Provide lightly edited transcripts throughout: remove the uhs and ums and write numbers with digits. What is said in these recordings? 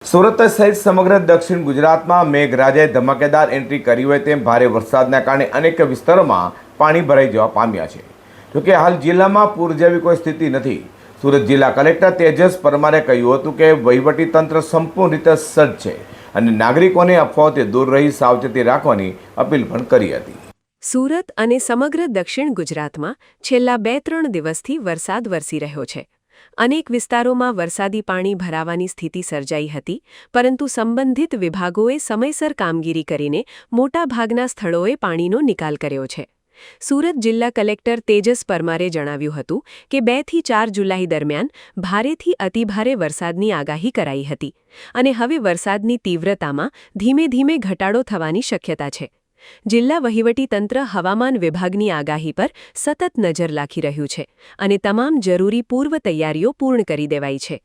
સુરત સહિત સમગ્ર દક્ષિણ ગુજરાતમાં મેઘરાજાએ ધમાકેદાર એન્ટ્રી કરી હોય તેમ ભારે વરસાદના કારણે અનેક વિસ્તારોમાં પાણી ભરાઈ જવા પામ્યા છે। જોકે હાલ જિલ્લામાં પૂર જેવી કોઈ સ્થિતિ નથી। સુરત જિલ્લા કલેક્ટર તેજસ પરમારે કહ્યું હતું કે વહીવટીતંત્ર સંપૂર્ણ રીતે સજ્જ છે અને નાગરિકોને અફવાઓથી દૂર રહી સાવચેતી રાખવાની અપીલ પણ કરી હતી। સુરત અને સમગ્ર દક્ષિણ ગુજરાતમાં છેલ્લા 2-3 દિવસથી વરસાદ વરસી રહ્યો છે। અનેક વિસ્તારોમાં વરસાદી પાણી ભરાવાની સ્થિતિ સર્જાઈ હતી, પરંતુ સંબંધિત વિભાગોએ સમયસર કામગીરી કરીને મોટાભાગના સ્થળોએ પાણીનો નિકાલ કર્યો છે। સુરત જિલ્લા કલેક્ટર તેજસ પરમારે જણાવ્યું હતું કે 2 થી 4 જુલાઈ દરમિયાન ભારેથી અતિભારે વરસાદની આગાહી કરાઈ હતી અને હવે વરસાદની તીવ્રતામાં ધીમે ધીમે ઘટાડો થવાની શક્યતા છે। જિલ્લા વહીવટીતંત્ર હવામાન વિભાગની આગાહી પર સતત નજર રાખી રહ્યું છે અને તમામ જરૂરી પૂર્વ તૈયારીઓ પૂર્ણ કરી દેવાઈ છે।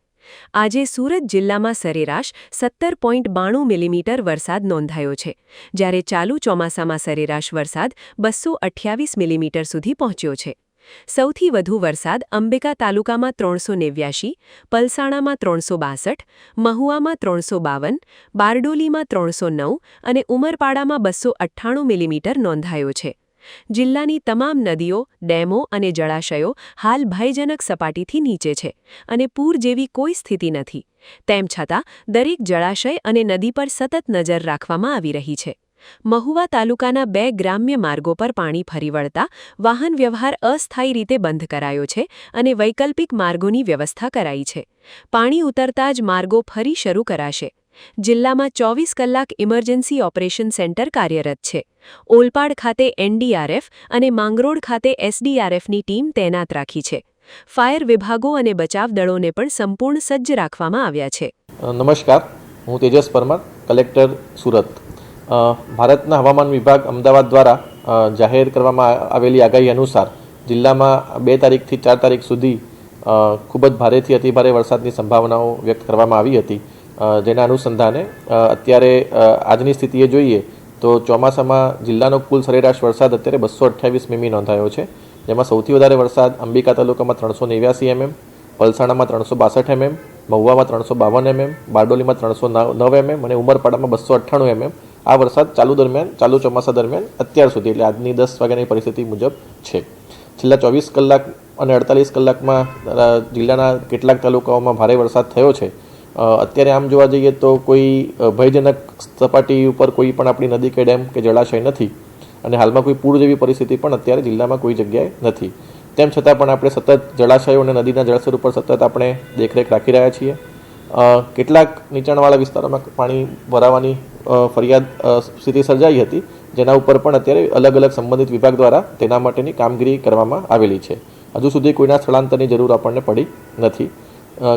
આજે સુરત જિલ્લામાં સરેરાશ 17.92 મિલીમીટર વરસાદ નોંધાયો છે, જ્યારે ચાલુ ચોમાસામાં સરેરાશ વરસાદ 228 મિલીમીટર સુધી પહોંચ્યો છે। સૌથી વધુ વરસાદ અંબિકા તાલુકામાં 389, પલસાણામાં 362, મહુવામાં 352, બારડોલીમાં 309 અને ઉમરપાડામાં 298 મિલીમીટર નોંધાયો છે। જિલ્લાની તમામ નદીઓ, ડેમો અને જળાશયો હાલ ભયજનક સપાટીથી નીચે છે અને પૂર જેવી કોઈ સ્થિતિ નથી। તેમ છતાં દરેક જળાશય અને નદી પર સતત નજર રાખવામાં આવી રહી છે। મહુવા તાલુકાના 2 ગ્રામ્ય માર્ગો પર પાણી ફરી વળતા વાહન વ્યવહાર અસ્થાયી રીતે બંધ કરાયો છે અને વૈકલ્પિક માર્ગોની વ્યવસ્થા કરાઈ છે। પાણી ઉતરતા જ માર્ગો ફરી શરૂ કરાશે। જિલ્લામાં 24 કલાક ઇમરજન્સી ઓપરેશન સેન્ટર કાર્યરત છે। ઓલપાડ ખાતે એનડીઆરએફ અને માંગરોળ ખાતે એસડીઆરએફની ટીમ તૈનાત રાખી છે। ફાયર વિભાગો અને બચાવ દળોને પણ સંપૂર્ણ સજ્જ રાખવામાં આવ્યા છે। નમસ્કાર, હું તેજસ પરમાર, કલેક્ટર સુરત। ભારતના હવામાન વિભાગ અમદાવાદ દ્વારા જાહેર કરવામાં આવેલી આગાહી અનુસાર જિલ્લામાં 2 તારીખથી 4 તારીખ સુધી ખૂબ જ ભારેથી અતિભારે વરસાદની સંભાવનાઓ વ્યક્ત કરવામાં આવી હતી। જેના અનુસંધાને અત્યારે આજની સ્થિતિએ જોઈએ તો ચોમાસામાં જિલ્લાનો કુલ સરેરાશ વરસાદ અત્યારે 228 મીમી નોંધાયો છે, જેમાં સૌથી વધારે વરસાદ અંબિકા તાલુકામાં 389 mm, પલસાણામાં 362 mm, મહુવામાં 352 mm, બારડોલીમાં 309 mm અને ઉમરપાડામાં 298 mm આ વરસાદ ચાલુ ચોમાસા દરમિયાન અત્યાર સુધી એટલે આજની 10 વાગ્યાની પરિસ્થિતિ મુજબ છે। છેલ્લા 24 કલાક અને 48 કલાકમાં જિલ્લાના કેટલાક તાલુકાઓમાં ભારે વરસાદ થયો છે। અત્યારે આમ જોવા જઈએ તો કોઈ ભયજનક સપાટી ઉપર કોઈ પણ આપણી નદી કે ડેમ કે જળાશય નથી અને હાલમાં કોઈ પૂર જેવી પરિસ્થિતિ પણ અત્યારે જિલ્લામાં કોઈ જગ્યાએ નથી। તેમ છતાં પણ આપણે સતત જળાશયો અને નદીના જળસ્તર ઉપર સતત આપણે દેખરેખ રાખી રહ્યા છીએ। કેટલાક નીચાણવાળા વિસ્તારોમાં પાણી ભરાવાની ફરિયાદ સ્થિતિ સર્જાઈ હતી, જેના ઉપર પણ અત્યારે અલગ અલગ સંબંધિત વિભાગ દ્વારા તેના માટેની કામગીરી કરવામાં આવેલી છે। હજુ સુધી કોઈના સ્થળાંતરની જરૂર આપણને પડી નથી।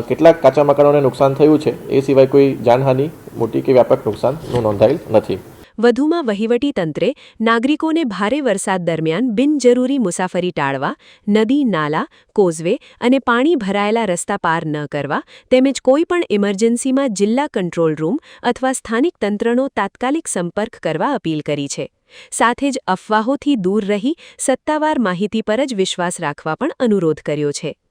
કેટલાક કાચા મકાનોને નુકસાન થયું છે, એ સિવાય કોઈ જાનહાનિ મોટી કે વ્યાપક નુકસાનનું નોંધાયેલ નથી। વધુમાં વહીવટીતંત્રે નાગરિકોને ભારે વરસાદ દરમિયાન બિનજરૂરી મુસાફરી ટાળવા, નદી, નાલા, કોઝવે અને પાણી ભરાયેલા રસ્તા પાર ન કરવા તેમજ કોઈપણ ઇમરજન્સીમાં જિલ્લા કંટ્રોલ રૂમ અથવા સ્થાનિક તંત્રનો તાત્કાલિક સંપર્ક કરવા અપીલ કરી છે। સાથે જ અફવાઓથી દૂર રહી સત્તાવાર માહિતી પર જ વિશ્વાસ રાખવા પણ અનુરોધ કર્યો છે।